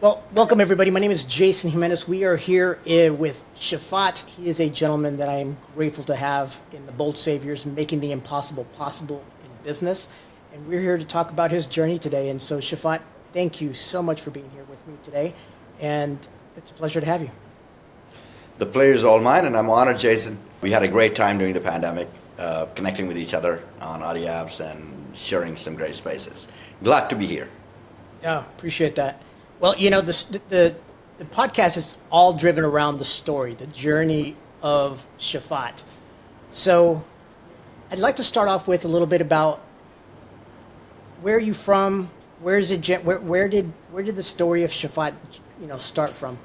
Well, welcome everybody. My name is Jason Jimenez. We are here with Shafaat. He is a gentleman that I am grateful to have in the Bold Saviors, making the impossible possible in business. And we're here to talk about his journey today. And so, Shafaat, thank you so much for being here with me today. And it's a pleasure to have you. The pleasure is all mine, and I'm honored, Jason. We had a great time during the pandemic, connecting with each other on audio apps and sharing some great spaces. Glad to be here. Oh, appreciate that. Well, you know, the podcast is all driven around the story, the journey of Shafaat. So I'd like to start off with a little bit about where are you from? Where is it? Where did the story of Shafaat, start from?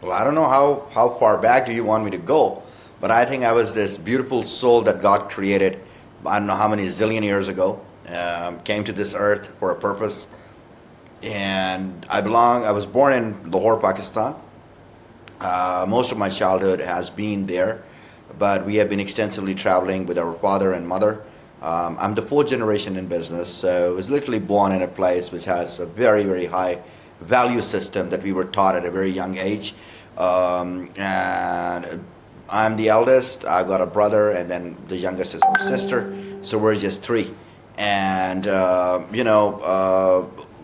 Well, I don't know how far back do you want me to go, but I think I was this beautiful soul that God created, I don't know how many zillion years ago, came to this earth for a purpose. And I was born in Lahore, Pakistan. Most of my childhood has been there, but we have been extensively traveling with our father and mother. I'm the fourth generation in business, so I was literally born in a place which has a very, very high value system that we were taught at a very young age. And I'm the eldest. I've got a brother, and then the youngest is my sister. So we're just three. And,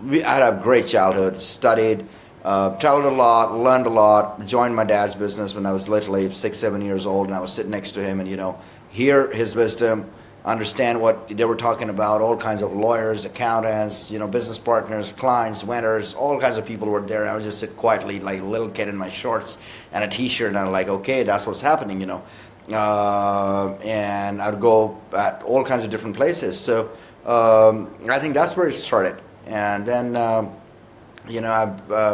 I had a great childhood, studied, traveled a lot, learned a lot, joined my dad's business when I was literally 6, 7 years old, and I was sitting next to him and, hear his wisdom, understand what they were talking about. All kinds of lawyers, accountants, business partners, clients, vendors, all kinds of people were there. And I would just sit quietly like a little kid in my shorts and a t-shirt, and I'm like, okay, that's what's happening, and I'd go at all kinds of different places. So I think that's where it started. And then, I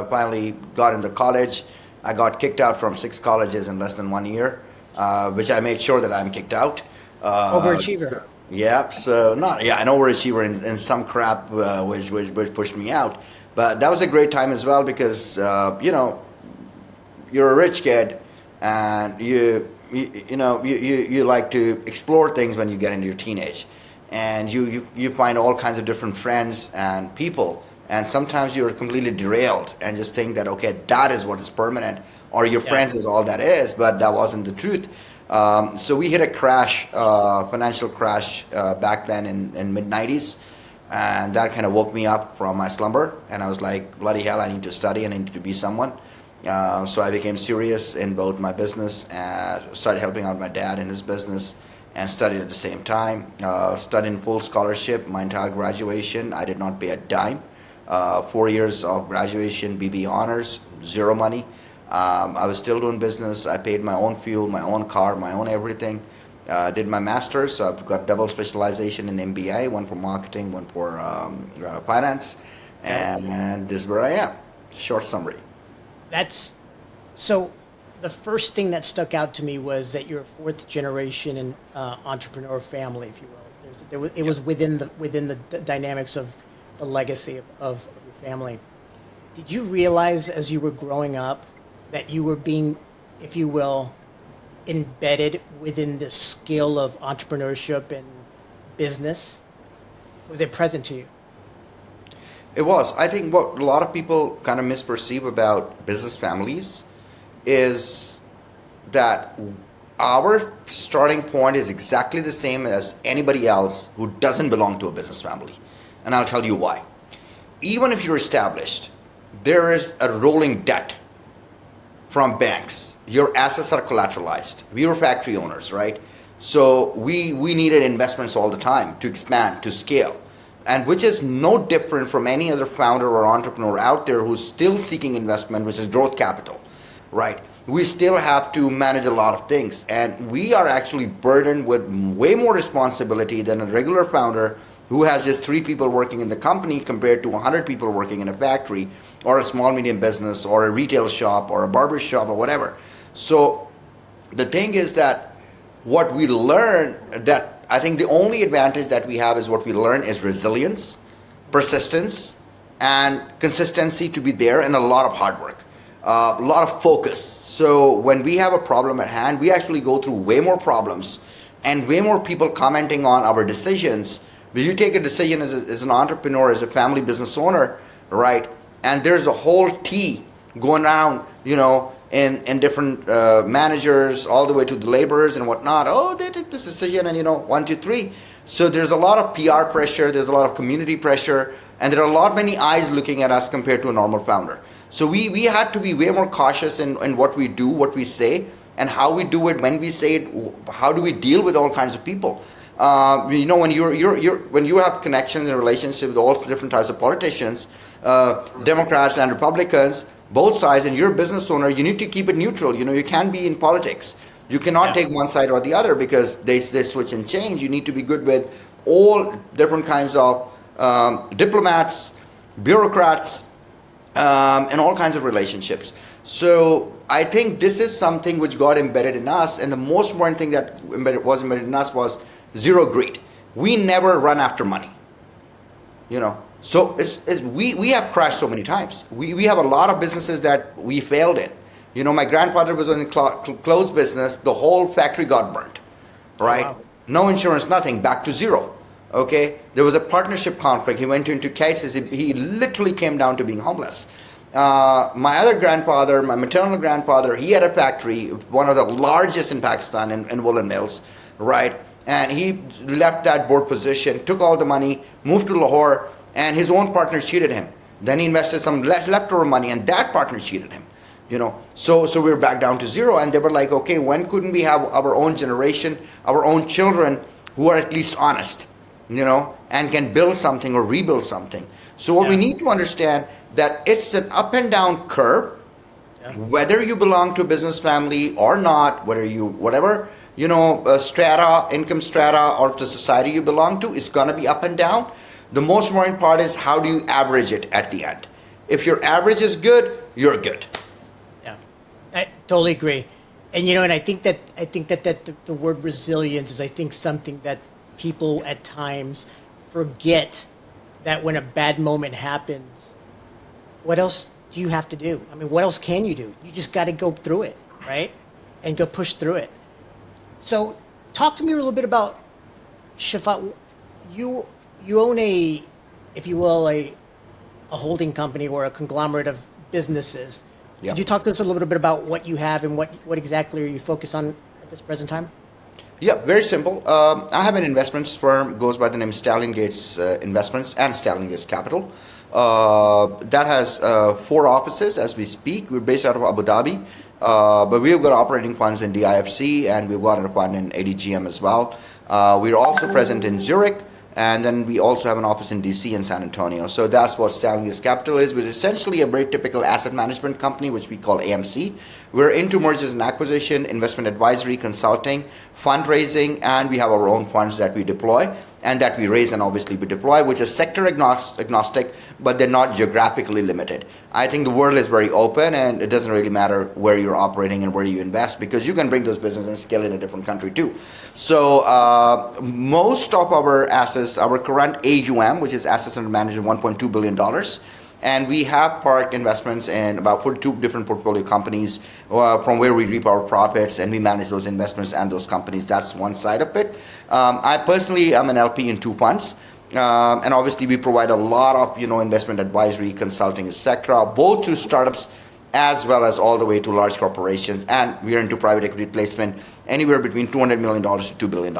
finally got into college. I got kicked out from 6 colleges in less than 1 year, which I made sure that I'm kicked out. Overachiever. Yeah, so an overachiever in some crap, which pushed me out. But that was a great time as well because, you're a rich kid and you like to explore things when you get into your teenage. And you find all kinds of different friends and people, and sometimes you're completely derailed and just think that, okay, that is what is permanent, or your friends is all that is, but that wasn't the truth. So we hit a crash, financial crash back then in mid-90s, and that kind of woke me up from my slumber, and I was like, bloody hell, I need to study and I need to be someone. So I became serious in both my business and started helping out my dad in his business, and studied at the same time. Studied in full scholarship my entire graduation. I did not pay a dime. 4 years of graduation, BB honors, zero money. I was still doing business. I paid my own fuel, my own car, my own everything. Did my master's, so I've got double specialization in MBA, one for marketing, one for finance. And this is where I am. Short summary. So the first thing that stuck out to me was that you're a fourth generation entrepreneur family, if you will. It was within the dynamics of the legacy of your family. Did you realize as you were growing up that you were being, if you will, embedded within the skill of entrepreneurship and business? Was it present to you? It was. I think what a lot of people kind of misperceive about business families is that our starting point is exactly the same as anybody else who doesn't belong to a business family. And I'll tell you why. Even if you're established, there is a rolling debt from banks. Your assets are collateralized. We were factory owners, right? So we needed investments all the time to expand, to scale. And which is no different from any other founder or entrepreneur out there who's still seeking investment, which is growth capital. Right. We still have to manage a lot of things, and we are actually burdened with way more responsibility than a regular founder who has just 3 people working in the company compared to 100 people working in a factory or a small medium business or a retail shop or a barber shop or whatever. So the thing is that what we learn, that I think the only advantage that we have is what we learn is resilience, persistence, and consistency to be there, and a lot of hard work. A lot of focus. So when we have a problem at hand, we actually go through way more problems and way more people commenting on our decisions. But you take a decision as an entrepreneur, as a family business owner, right? and there's a whole T going around, in different managers all the way to the laborers and whatnot. Oh, they did this decision, and 1, 2, 3. So there's a lot of PR pressure, there's a lot of community pressure, and there are many eyes looking at us compared to a normal founder. So we had to be way more cautious in what we do, what we say, and how we do it, when we say it, how do we deal with all kinds of people. When you have connections and relationships with all different types of politicians, Democrats and Republicans, both sides, and you're a business owner, you need to keep it neutral. You can't be in politics. You cannot take one side or the other, because they switch and change. You need to be good with all different kinds of diplomats, bureaucrats, and all kinds of relationships. So I think this is something which got embedded in us, and the most important thing that was embedded in us was zero greed. We never run after money. So we have crashed so many times. We have a lot of businesses that we failed in. My grandfather was in the clothes business. The whole factory got burnt, right? Oh, wow. No insurance, nothing, back to zero. Okay, there was a partnership conflict. He went into cases. He literally came down to being homeless. My other grandfather, my maternal grandfather, he had a factory, one of the largest in Pakistan, in woolen mills, right? And he left that board position, took all the money, moved to Lahore, and his own partner cheated him. Then he invested some leftover money, and that partner cheated him. So we were back down to zero, and they were like, okay, when couldn't we have our own generation, our own children who are at least honest, and can build something or rebuild something. So what we need to understand that it's an up and down curve, whether you belong to a business family or not, whether you, whatever, strata, income strata, or the society you belong to, is going to be up and down. The most important part is, how do you average it at the end? If your average is good, you're good. Yeah, I totally agree. And and I think that the word resilience is, I think, something that people at times forget, that when a bad moment happens, what else do you have to do? I mean, what else can you do? You just got to go through it, right? And go push through it. So talk to me a little bit about, Shafaat. You own a, if you will, a holding company or a conglomerate of businesses. Yeah. Could you talk to us a little bit about what you have and what exactly are you focused on at this present time? Yeah, very simple. I have an investments firm, goes by the name Stalliongates Investments and Stalliongates Capital. That has 4 offices as we speak. We're based out of Abu Dhabi, but we've got operating funds in DIFC, and we've got a fund in ADGM as well. We're also present in Zurich, and then we also have an office in DC and San Antonio. So that's what Stalliongates Capital is, which is essentially a very typical asset management company, which we call AMC. We're into mergers and acquisition, investment advisory, consulting, fundraising, and we have our own funds that we deploy and that we raise and obviously we deploy, which is sector agnostic, but they're not geographically limited. I think the world is very open, and it doesn't really matter where you're operating and where you invest, because you can bring those businesses and scale in a different country too. So most of our assets, our current AUM, which is assets under management, $1.2 billion. And we have parked investments in about 42 different portfolio companies from where we reap our profits, and we manage those investments and those companies. That's one side of it. I personally am an LP in 2 funds. And obviously we provide a lot of investment advisory, consulting, etc., both to startups as well as all the way to large corporations. And we are into private equity placement anywhere between $200 million to $2 billion.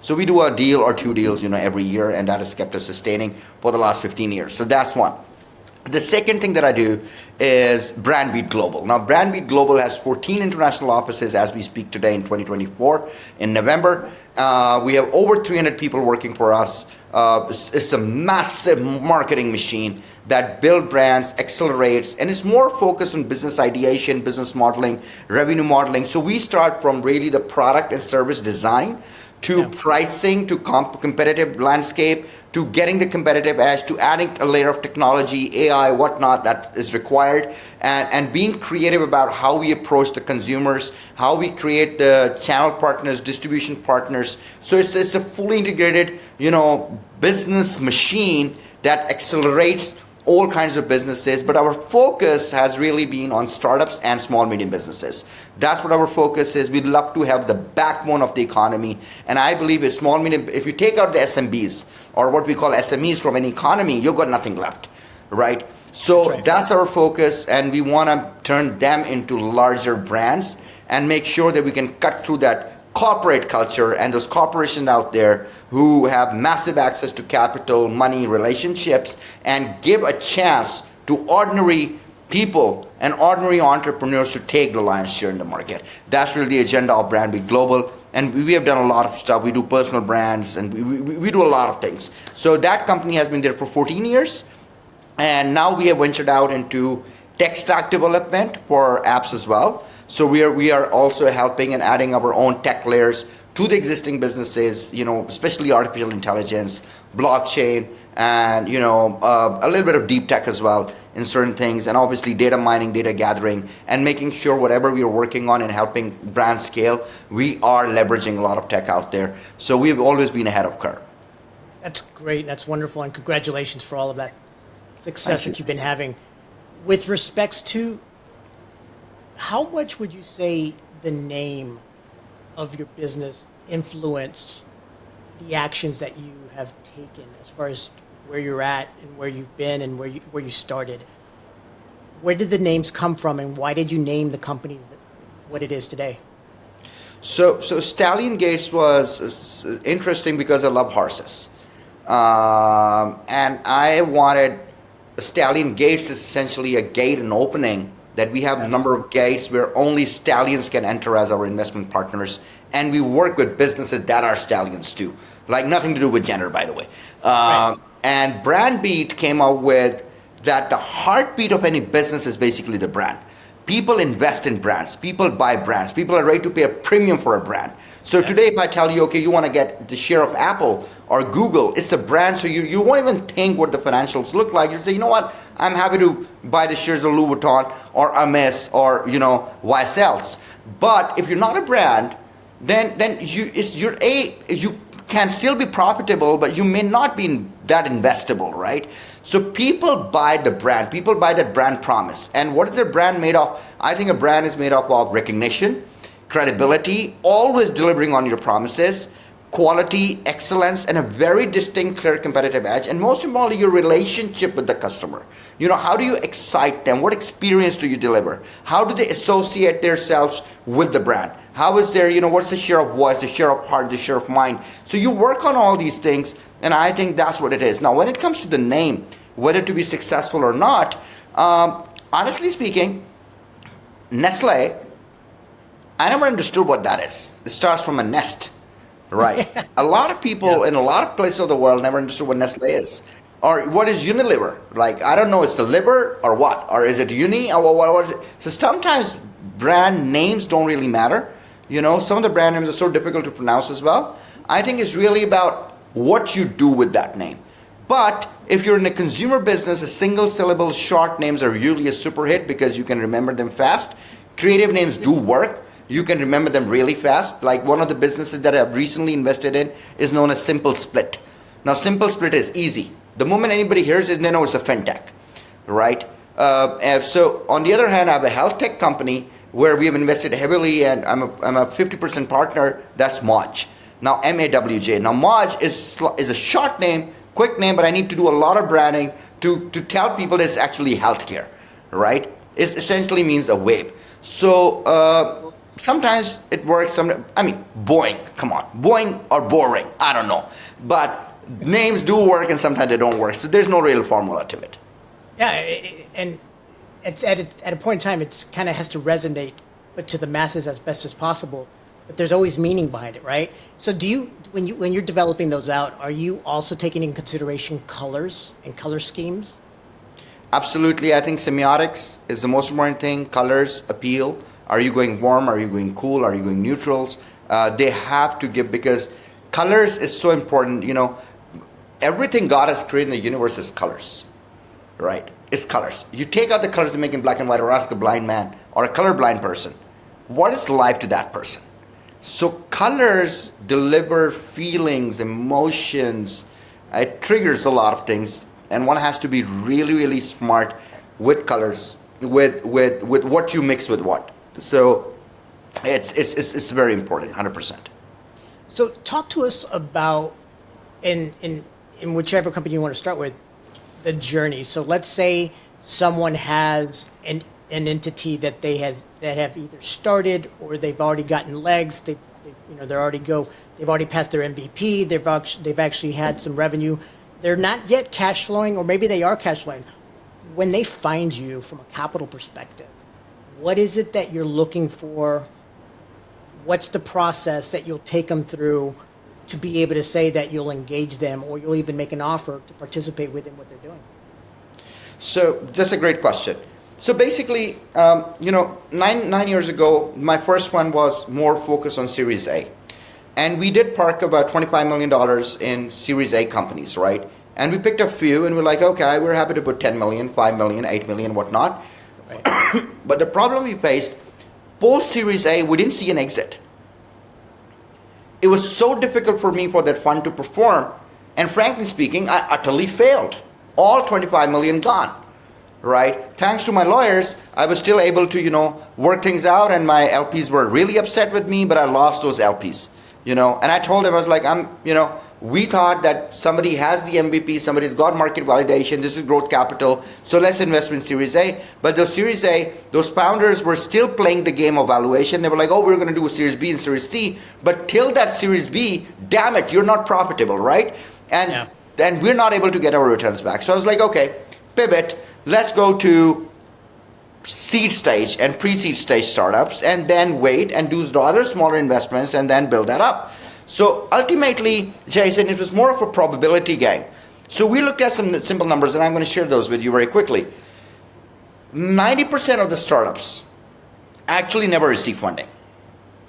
So we do a deal or 2 deals every year, and that has kept us sustaining for the last 15 years. So that's one. The second thing that I do is Brandbeat Global. Now, Brandbeat Global has 14 international offices as we speak today in 2024. In November, we have over 300 people working for us. It's a massive marketing machine that builds brands, accelerates, and it's more focused on business ideation, business modeling, revenue modeling. So we start from really the product and service design to pricing, to competitive landscape, to getting the competitive edge, to adding a layer of technology, AI, whatnot that is required, and being creative about how we approach the consumers, how we create the channel partners, distribution partners. So it's a fully integrated, business machine that accelerates all kinds of businesses, but our focus has really been on startups and small, medium businesses. That's what our focus is. We'd love to have the backbone of the economy, and I believe if small, medium, if you take out the SMBs, or what we call SMEs from an economy, you've got nothing left, right? So right. that's our focus, and we want to turn them into larger brands and make sure that we can cut through that corporate culture and those corporations out there who have massive access to capital, money, relationships, and give a chance to ordinary people and ordinary entrepreneurs to take the lion's share in the market. That's really the agenda of Brandbeat Global. And we have done a lot of stuff. We do personal brands, and we do a lot of things. So that company has been there for 14 years. And now we have ventured out into tech stack development for apps as well. So we are also helping and adding our own tech layers to the existing businesses, especially artificial intelligence, blockchain, and a little bit of deep tech as well in certain things, and obviously data mining, data gathering, and making sure whatever we are working on and helping brands scale, we are leveraging a lot of tech out there. So we've always been ahead of curve. That's great. That's wonderful. And congratulations for all of that success that you've been having. With respects to, how much would you say the name of your business influenced the actions that you have taken as far as where you're at and where you've been and where you started? Where did the names come from, and why did you name the company what it is today? So Stalliongates was interesting because I love horses. And I wanted Stalliongates is essentially a gate and opening that we have a number of gates where only stallions can enter as our investment partners. And we work with businesses that are stallions too. Like nothing to do with gender, by the way. Right. And Brandbeat came out with that the heartbeat of any business is basically the brand. People invest in brands. People buy brands. People are ready to pay a premium for a brand. So today, if I tell you, okay, you want to get the share of Apple or Google, it's the brand. So you won't even think what the financials look like. You say, you know what? I'm happy to buy the shares of Louis Vuitton or Hermes or YSLs. But if you're not a brand, then you can still be profitable, but you may not be that investable, right? So people buy the brand. People buy that brand promise. And what is a brand made of? I think a brand is made up of recognition, credibility, always delivering on your promises, quality, excellence, and a very distinct, clear competitive edge. And most importantly, your relationship with the customer. How do you excite them? What experience do you deliver? How do they associate themselves with the brand? How is there, what's the share of voice, the share of heart, the share of mind? So you work on all these things, and I think that's what it is. Now, when it comes to the name, whether to be successful or not, honestly speaking, Nestle, I never understood what that is. It starts from a nest, right? A lot of people in a lot of places of the world never understood what Nestle is. Or what is Unilever? Like, I don't know, it's the liver or what? Or is it Uni? Or what is it? So sometimes brand names don't really matter. Some of the brand names are so difficult to pronounce as well. I think it's really about what you do with that name. But if you're in a consumer business, a single syllable short names are usually a super hit because you can remember them fast. Creative names do work. You can remember them really fast. Like one of the businesses that I've recently invested in is known as Simple Split. Now, Simple Split is easy. The moment anybody hears it, they know it's a fintech, right? And so on the other hand, I have a health tech company where we have invested heavily, and I'm a 50% partner. That's Moj. Now, MAWJ. Now, Moj is a short name, quick name, but I need to do a lot of branding to tell people that it's actually healthcare, right? It essentially means a wave. So sometimes it works. Boeing, come on. Boeing or boring, I don't know. But names do work and sometimes they don't work. So there's no real formula to it. Yeah, and it's at a point in time, it's kind of has to resonate, but to the masses as best as possible. But there's always meaning behind it, right? So when you're developing those out, are you also taking in consideration colors and color schemes? Absolutely. I think semiotics is the most important thing. Colors, appeal. Are you going warm? Are you going cool? Are you going neutrals? They have to give, because colors is so important. Everything God has created in the universe is colors, right? It's colors. You take out the colors to make it black and white, or ask a blind man or a colorblind person, what is life to that person? So colors deliver feelings, emotions. It triggers a lot of things, and one has to be really, really smart with colors, with what you mix with what. So it's very important, 100%. So talk to us about, in whichever company you want to start with, the journey. So let's say someone has an entity that that have either started or they've already gotten legs. They've already passed their MVP. They've actually had some revenue. They're not yet cash flowing, or maybe they are cash flowing. When they find you from a capital perspective, what is it that you're looking for? What's the process that you'll take them through to be able to say that you'll engage them, or you'll even make an offer to participate within what they're doing? So that's a great question. So basically, 9 years ago, my first one was more focused on Series A. And we did park about $25 million in Series A companies, right? And we picked a few and we're like, okay, we're happy to put 10 million, 5 million, 8 million, whatnot. Right. But the problem we faced, post Series A, we didn't see an exit. It was so difficult for me for that fund to perform. And frankly speaking, I utterly failed. All 25 million gone, right? Thanks to my lawyers, I was still able to, work things out, and my LPs were really upset with me, but I lost those LPs, and I told them, I was like, we thought that somebody has the MVP, somebody's got market validation, this is growth capital, so let's invest in Series A. But those Series A, those founders were still playing the game of valuation. They were like, oh, we're going to do a Series B and Series C, but till that Series B, damn it, you're not profitable, right? And we're not able to get our returns back. So I was like, okay, pivot, let's go to seed stage and pre-seed stage startups, and then wait and do the other smaller investments and then build that up. So ultimately, Jason, it was more of a probability game. So we looked at some simple numbers, and I'm going to share those with you very quickly. 90% of the startups actually never receive funding,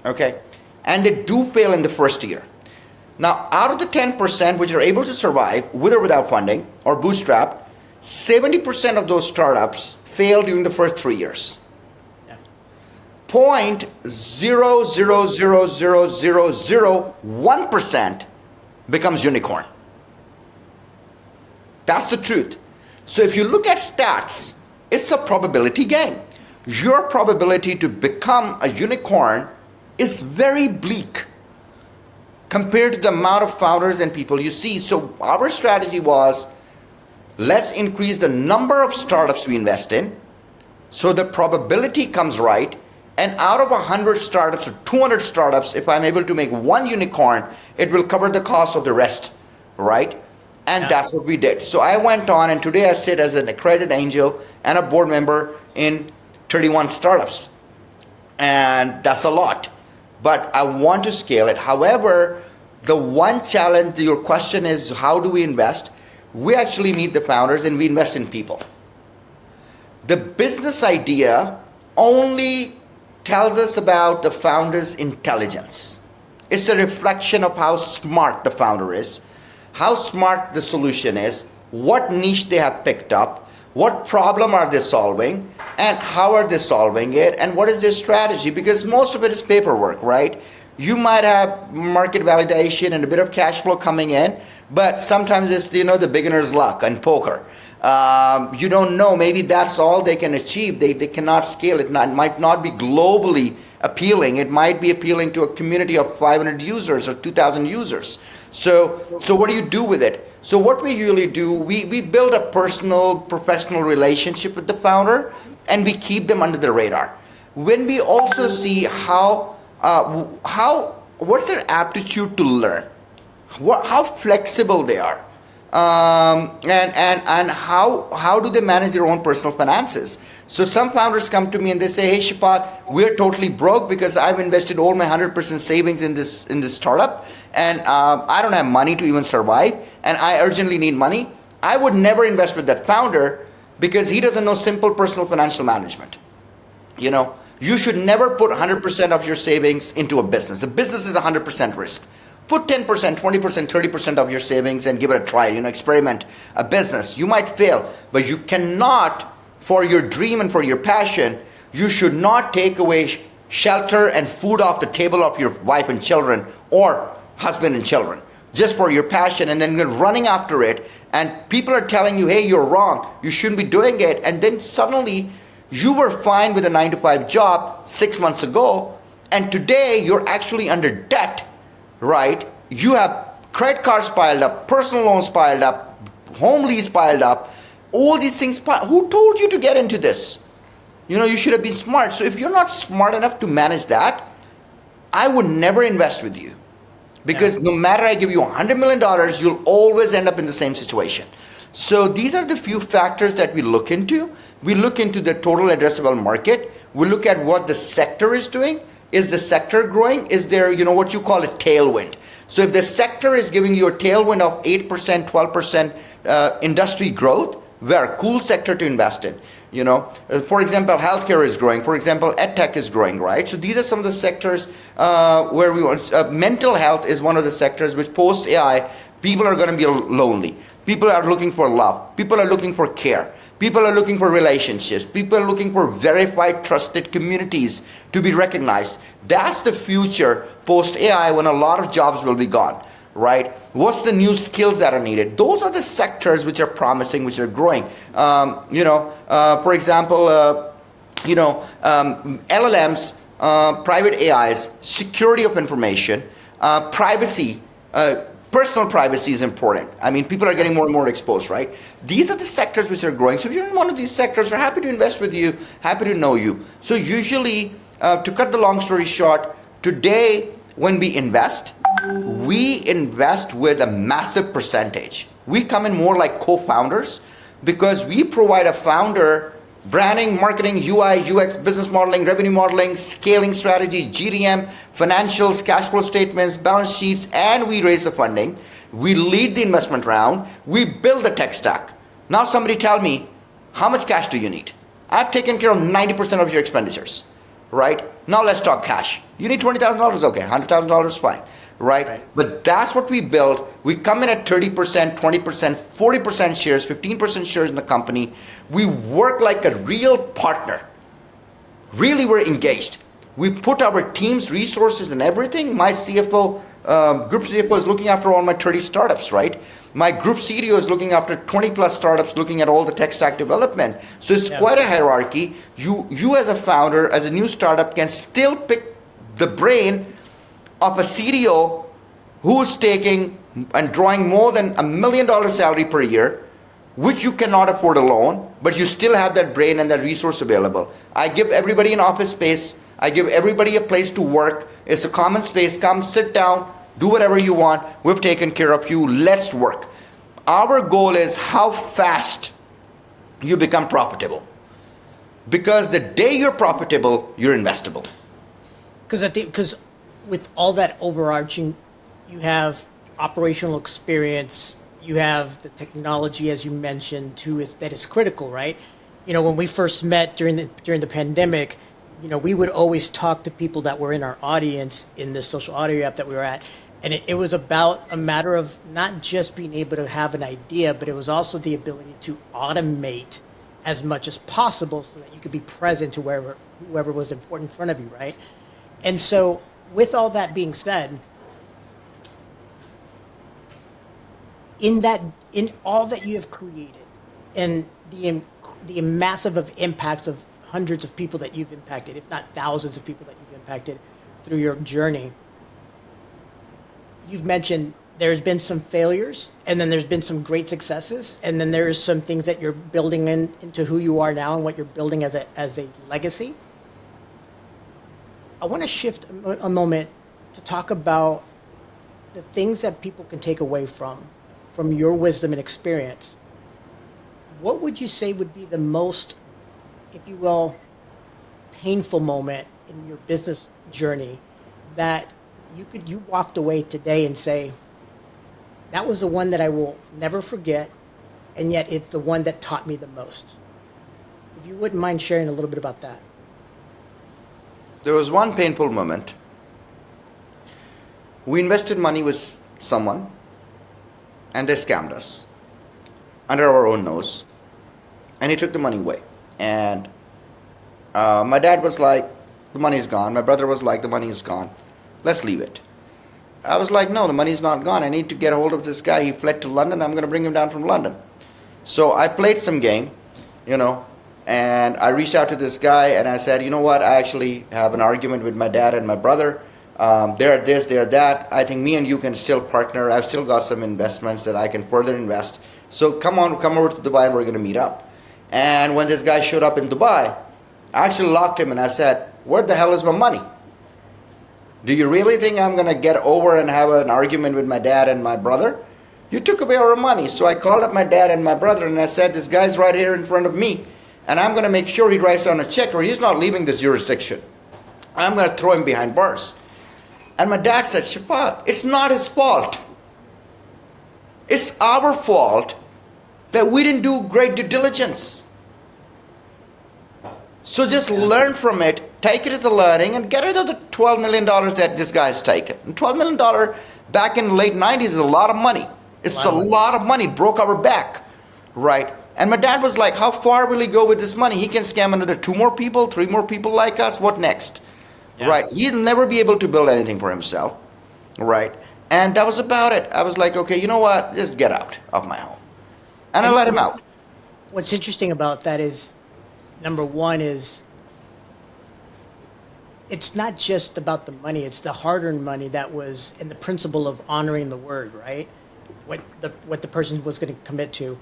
okay? And they do fail in the first year. Now, out of the 10% which are able to survive with or without funding or bootstrap, 70% of those startups fail during the first 3 years. 0.000001% becomes unicorn. That's the truth. So if you look at stats, it's a probability game. Your probability to become a unicorn is very bleak compared to the amount of founders and people you see. So our strategy was, let's increase the number of startups we invest in so the probability comes right. And out of 100 startups or 200 startups, if I'm able to make one unicorn, it will cover the cost of the rest, right? And that's what we did. So I went on, and today I sit as an accredited angel and a board member in 31 startups. And that's a lot. But I want to scale it. However, the one challenge, your question is, how do we invest? We actually meet the founders and we invest in people. The business idea only tells us about the founder's intelligence. It's a reflection of how smart the founder is, how smart the solution is, what niche they have picked up, what problem are they solving, and how are they solving it, and what is their strategy, because most of it is paperwork, right? You might have market validation and a bit of cash flow coming in, but sometimes it's, the beginner's luck and poker. You don't know, maybe that's all they can achieve. They cannot scale it. It might not be globally appealing. It might be appealing to a community of 500 users or 2,000 users. So what do you do with it? So what we usually do, we build a personal, professional relationship with the founder, and we keep them under the radar. When we also see what's their aptitude to learn, how flexible they are. And how do they manage their own personal finances? So some founders come to me and they say, hey, Shafaat, we're totally broke because I've invested all my 100% savings in this startup, and I don't have money to even survive, and I urgently need money. I would never invest with that founder because he doesn't know simple personal financial management. You should never put 100% of your savings into a business. A business is 100% risk. Put 10%, 20%, 30% of your savings and give it a try. Experiment a business. You might fail, but you cannot, for your dream and for your passion, you should not take away shelter and food off the table of your wife and children or husband and children just for your passion, and then you're running after it, and people are telling you, hey, you're wrong, you shouldn't be doing it, and then suddenly you were fine with a 9-to-5 job 6 months ago, and today you're actually under debt. Right? You have credit cards piled up, personal loans piled up, home lease piled up, all these things. Who told you to get into this? You should have been smart. So if you're not smart enough to manage that, I would never invest with you. Because no matter I give you $100 million, you'll always end up in the same situation. So these are the few factors that we look into. We look into the total addressable market. We look at what the sector is doing. Is the sector growing? Is there, what you call a tailwind? So if the sector is giving you a tailwind of 8%, 12% industry growth, we're a cool sector to invest in. For example, healthcare is growing. For example, edtech is growing, right? So these are some of the sectors where we want. Mental health is one of the sectors which post AI, people are going to be lonely. People are looking for love. People are looking for care. People are looking for relationships. People are looking for verified, trusted communities to be recognized. That's the future post AI when a lot of jobs will be gone. Right? What's the new skills that are needed? Those are the sectors which are promising, which are growing. For example, LLMs, private AIs, security of information, privacy, personal privacy is important. I mean, people are getting more and more exposed, right? These are the sectors which are growing. So if you're in one of these sectors, we're happy to invest with you, happy to know you. So usually, to cut the long story short, today when we invest with a massive percentage. We come in more like co-founders because we provide a founder branding, marketing, UI, UX, business modeling, revenue modeling, scaling strategy, GTM, financials, cash flow statements, balance sheets, and we raise the funding. We lead the investment round. We build the tech stack. Now somebody tell me, how much cash do you need? I've taken care of 90% of your expenditures, right? Now let's talk cash. You need $20,000, okay, $100,000, fine. Right? But that's what we build. We come in at 30%, 20%, 40% shares, 15% shares in the company. We work like a real partner. Really, we're engaged. We put our team's resources and everything. My CFO, group CFO is looking after all my 30 startups, right? My group CTO is looking after 20 plus startups, looking at all the tech stack development. So it's quite a hierarchy. You as a founder, as a new startup, can still pick the brain of a CDO who's taking and drawing more than $1 million salary per year, which you cannot afford alone, but you still have that brain and that resource available. I give everybody an office space. I give everybody a place to work. It's a common space. Come sit down, do whatever you want. We've taken care of you. Let's work. Our goal is how fast you become profitable. Because the day you're profitable, you're investable. Because with all that overarching, you have operational experience, you have the technology, as you mentioned, too, that is critical, right? When we first met during the pandemic, we would always talk to people that were in our audience in this social audio app that we were at, and it was about a matter of not just being able to have an idea, but it was also the ability to automate as much as possible so that you could be present to whoever was important in front of you, right? And so, with all that being said, in all that you have created, and the massive of impacts of hundreds of people that you've impacted, if not thousands of people that you've impacted through your journey, you've mentioned there's been some failures, and then there's been some great successes, and then there's some things that you're building into who you are now and what you're building as a legacy. I want to shift a moment to talk about the things that people can take away from your wisdom and experience. What would you say would be the most, if you will, painful moment in your business journey that you walked away today and say, that was the one that I will never forget, and yet it's the one that taught me the most? If you wouldn't mind sharing a little bit about that. There was one painful moment. We invested money with someone, and they scammed us under our own nose, and he took the money away. And my dad was like, the money's gone. My brother was like, the money is gone. Let's leave it. I was like, no, the money's not gone. I need to get a hold of this guy. He fled to London. I'm going to bring him down from London. So I played some game, and I reached out to this guy and I said, you know what, I actually have an argument with my dad and my brother. They're this, they're that. I think me and you can still partner. I've still got some investments that I can further invest. So come over to Dubai and we're going to meet up. And when this guy showed up in Dubai, I actually locked him and I said, where the hell is my money? Do you really think I'm going to get over and have an argument with my dad and my brother? You took away our money. So I called up my dad and my brother and I said, this guy's right here in front of me. And I'm going to make sure he writes down a check or he's not leaving this jurisdiction. I'm going to throw him behind bars. And my dad said, Shafaat, it's not his fault. It's our fault that we didn't do great due diligence. So just learn from it, take it as a learning, and get rid of the $12 million that this guy's taken. And $12 million back in the late 90s is a lot of money. It's a lot of money. It broke our back, right? And my dad was like, how far will he go with this money? He can scam another 2 more people, 3 more people like us. What next? Yeah. Right? He'll never be able to build anything for himself, right? And that was about it. I was like, okay, you know what? Just get out of my home. And I let him out. What's interesting about that is, number one is, it's not just about the money, it's the hard-earned money that was in the principle of honoring the word, right? What the person was going to commit to.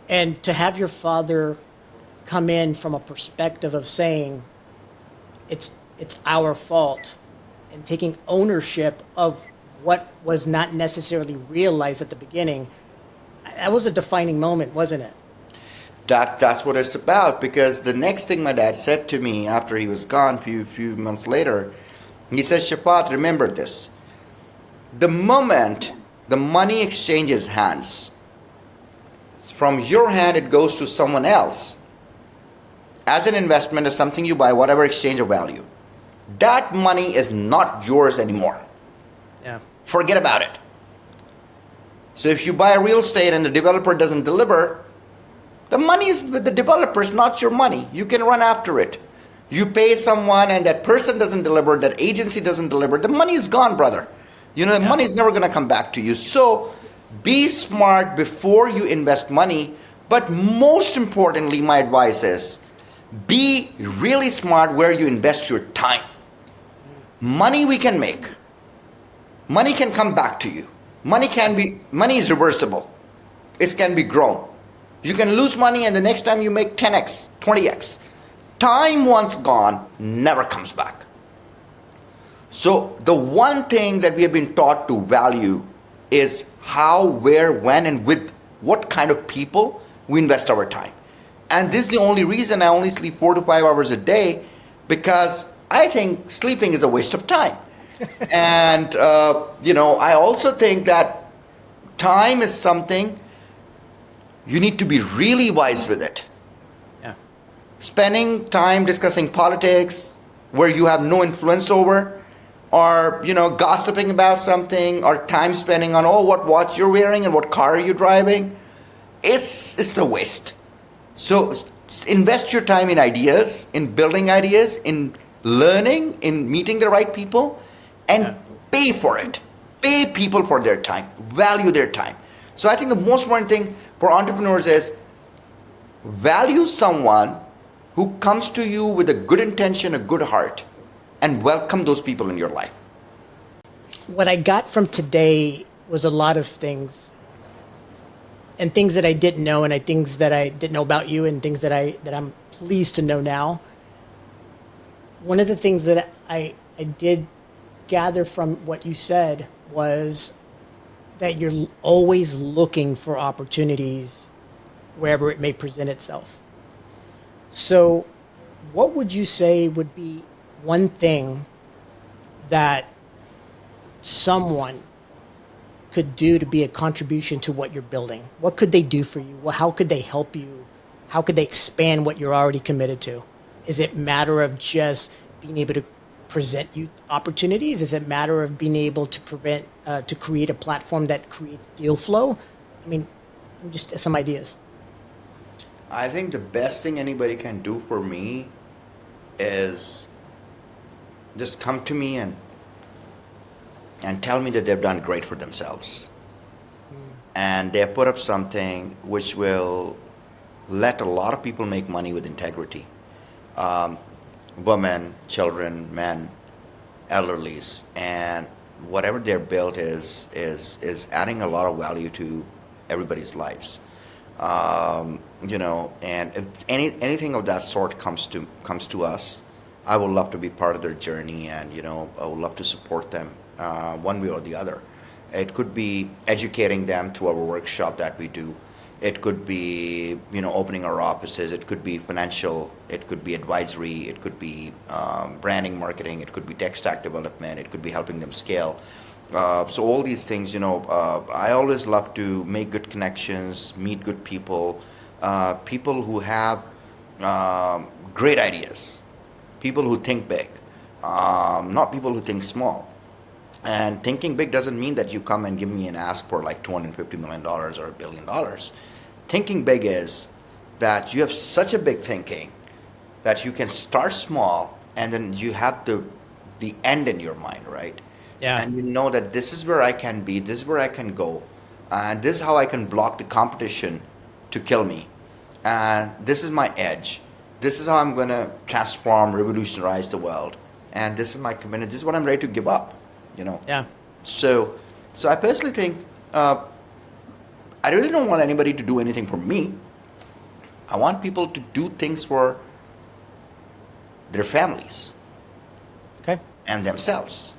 And to have your father come in from a perspective of saying, it's our fault, and taking ownership of what was not necessarily realized at the beginning, that was a defining moment, wasn't it? That's what it's about, because the next thing my dad said to me after he was gone few months later, he says, Shafaat, remember this. The moment the money exchanges hands, from your hand it goes to someone else as an investment, as something you buy, whatever exchange of value. That money is not yours anymore. Yeah. Forget about it. So if you buy a real estate and the developer doesn't deliver, the money is with the developer, it's not your money. You can run after it. You pay someone and that person doesn't deliver, that agency doesn't deliver, the money is gone, brother. The money is never going to come back to you. So be smart before you invest money. But most importantly, my advice is be really smart where you invest your time. Money we can make. Money can come back to you. Money is reversible. It can be grown. You can lose money and the next time you make 10x, 20x. Time once gone never comes back. So the one thing that we have been taught to value is how, where, when, and with what kind of people we invest our time. And this is the only reason I only sleep 4 to 5 hours a day, because I think sleeping is a waste of time. And, I also think that time is something you need to be really wise with it. Yeah. Spending time discussing politics where you have no influence over, or, gossiping about something, or time spending on, what watch you're wearing and what car are you driving, it's a waste. So invest your time in ideas, in building ideas, in learning, in meeting the right people, and pay for it. Pay people for their time, value their time. So I think the most important thing for entrepreneurs is value someone who comes to you with a good intention, a good heart, and welcome those people in your life. What I got from today was a lot of things, and things that I didn't know, and things that I didn't know about you, and things that I'm pleased to know now. One of the things that I did gather from what you said was that you're always looking for opportunities wherever it may present itself. So what would you say would be one thing that someone could do to be a contribution to what you're building? What could they do for you? Well, how could they help you? How could they expand what you're already committed to? Is it a matter of just being able to present you opportunities? Is it a matter of being able to create a platform that creates deal flow? I mean, just some ideas. I think the best thing anybody can do for me is just come to me and tell me that they've done great for themselves. And they have put up something which will let a lot of people make money with integrity. Women, children, men, elderlies, and whatever they're built is adding a lot of value to everybody's lives. And if anything of that sort comes to us, I would love to be part of their journey, and I would love to support them one way or the other. It could be educating them through our workshop that we do. It could be opening our offices. It could be financial. It could be advisory. It could be branding, marketing. It could be tech stack development. It could be helping them scale. So all these things, I always love to make good connections, meet good people, people who have great ideas, people who think big, not people who think small. And thinking big doesn't mean that you come and give me an ask for like $250 million or $1 billion. Thinking big is that you have such a big thinking that you can start small, and then you have the end in your mind, right? Yeah. And you know that this is where I can be, this is where I can go, and this is how I can block the competition to kill me. And this is my edge. This is how I'm going to transform, revolutionize the world. And this is my commitment. This is what I'm ready to give up. Yeah. So I personally think I really don't want anybody to do anything for me. I want people to do things for their families. Okay. And themselves.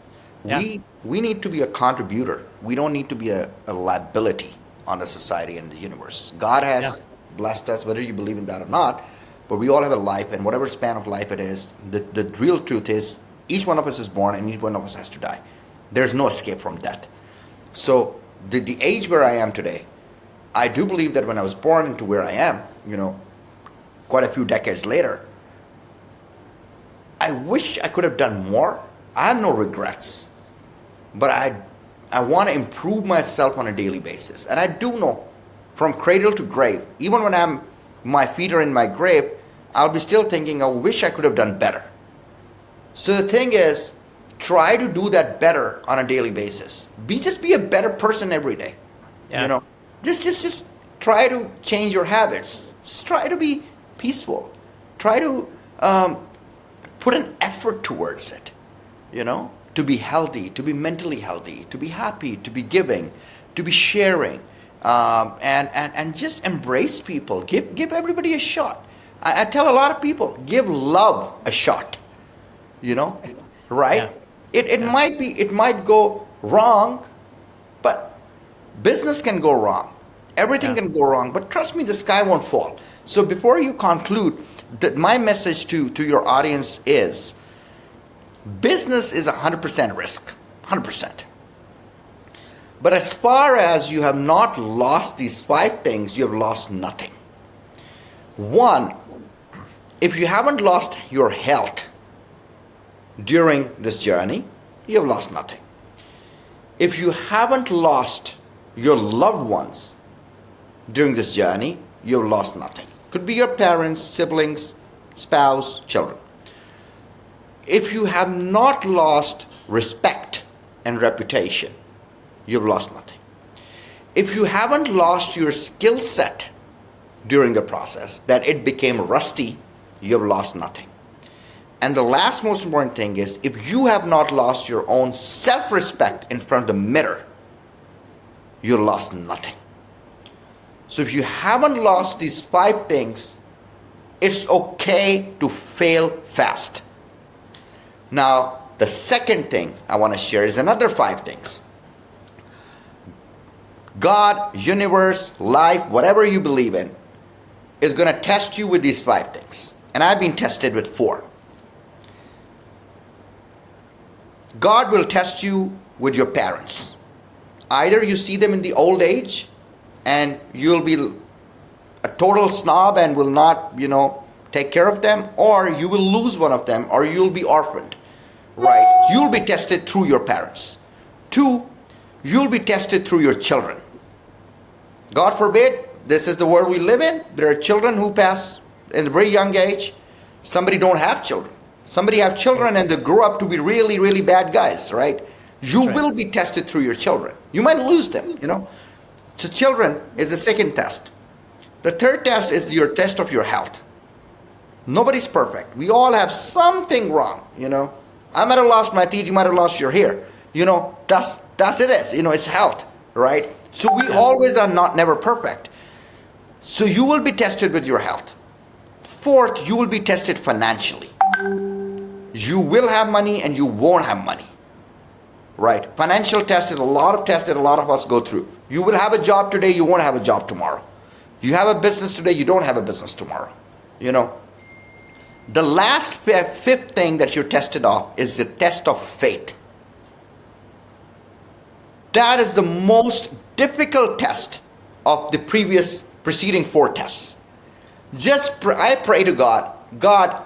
Yeah. We need to be a contributor. We don't need to be a liability on the society and the universe. God has blessed us, whether you believe in that or not, but we all have a life, and whatever span of life it is, the real truth is each one of us is born and each one of us has to die. There's no escape from death. So the age where I am today, I do believe that when I was born into where I am, quite a few decades later, I wish I could have done more. I have no regrets, but I want to improve myself on a daily basis. And I do know from cradle to grave, even when my feet are in my grave, I'll be still thinking, I wish I could have done better. So the thing is, try to do that better on a daily basis. Just be a better person every day. Yeah. Just try to change your habits. Just try to be peaceful. Try to put an effort towards it. To be healthy, to be mentally healthy, to be happy, to be giving, to be sharing, and just embrace people. Give everybody a shot. I tell a lot of people, give love a shot. Right? Yeah. It might go wrong, but business can go wrong. Everything can go wrong, but trust me, the sky won't fall. So before you conclude, my message to your audience is, business is 100% risk, 100%. But as far as you have not lost these 5 things, you have lost nothing. 1, if you haven't lost your health during this journey, you have lost nothing. If you haven't lost your loved ones during this journey, you have lost nothing. Could be your parents, siblings, spouse, children. If you have not lost respect and reputation, you've lost nothing. If you haven't lost your skill set during the process, that it became rusty, you've lost nothing. And the last most important thing is, if you have not lost your own self-respect in front of the mirror, you lost nothing. So if you haven't lost these 5 things, it's okay to fail fast. Now, the second thing I want to share is another 5 things. God, universe, life, whatever you believe in, is going to test you with these 5 things. And I've been tested with 4. God will test you with your parents. Either you see them in the old age and you'll be a total snob and will not, take care of them, or you will lose one of them, or you'll be orphaned, right? You'll be tested through your parents. 2, you'll be tested through your children. God forbid, this is the world we live in. There are children who pass in a very young age. Somebody don't have children. Somebody have children and they grow up to be really, really bad guys, right? You will be tested through your children. You might lose them, So children is the second test. The third test is your test of your health. Nobody's perfect. We all have something wrong, I might have lost my teeth, you might have lost your hair. That's it is, it's health, right? So we always are not never perfect. So you will be tested with your health. Fourth, you will be tested financially. You will have money and you won't have money. Right? Financial test is a lot of tests that a lot of us go through. You will have a job today, you won't have a job tomorrow. You have a business today, you don't have a business tomorrow. You know? The last fifth thing that you're tested off is the test of faith. That is the most difficult test of the preceding 4 tests. I pray to God, God,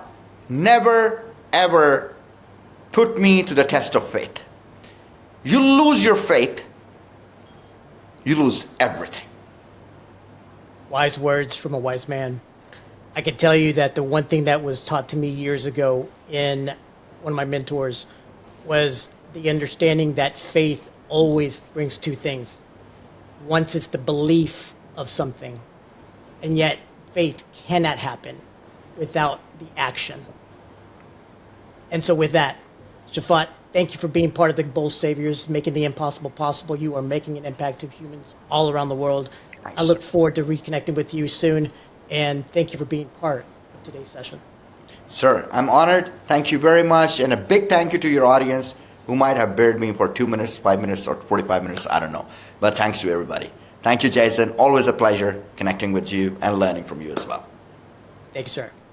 never ever put me to the test of faith. You lose your faith, you lose everything. Wise words from a wise man. I can tell you that the one thing that was taught to me years ago in one of my mentors was the understanding that faith always brings 2 things. Once it's the belief of something, and yet faith cannot happen without the action. And so with that, Shafaat, thank you for being part of the Bold Saviors, making the impossible possible. You are making an impact to humans all around the world. Thanks. I look forward to reconnecting with you soon, and thank you for being part of today's session. Sir, I'm honored. Thank you very much. And a big thank you to your audience who might have bared me for 2 minutes, 5 minutes, or 45 minutes. I don't know. But thanks to everybody. Thank you, Jason. Always a pleasure connecting with you and learning from you as well. Thank you, sir.